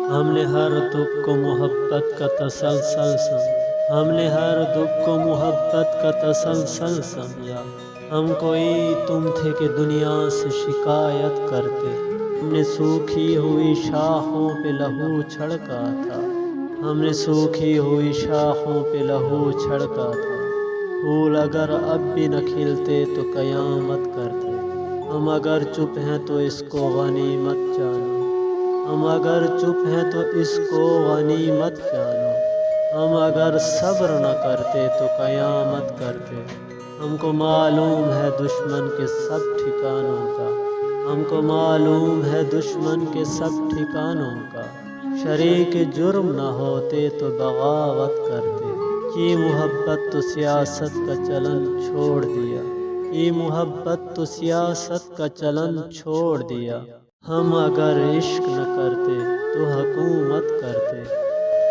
ہم نے ہر دکھ کو محبت کا تسلسل سمجھا، ہم نے ہر دکھ کو محبت کا تسلسل سمجھا۔ ہم کوئی تم تھے کہ دنیا سے شکایت کرتے، ہم نے سوکھی ہوئی شاخوں پہ لہو چھڑکا تھا، ہم نے سوکھی ہوئی شاخوں پہ لہو چھڑکا تھا۔ پھول اگر اب بھی نہ کھلتے تو قیامت کرتے، ہم اگر چپ ہیں تو اس کو غنیمت جانو، ہم اگر چپ ہیں تو اس کو غنیمت جانو۔ ہم اگر صبر نہ کرتے تو قیامت کرتے، ہم کو معلوم ہے دشمن کے سب ٹھکانوں کا، ہم کو معلوم ہے دشمن کے سب ٹھکانوں کا۔ شریک جرم نہ ہوتے تو بغاوت کرتے، کی محبت تو سیاست کا چلن چھوڑ دیا، کی محبت تو سیاست کا چلن چھوڑ دیا۔ ہم اگر عشق نہ کرتے تو حکومت کرتے،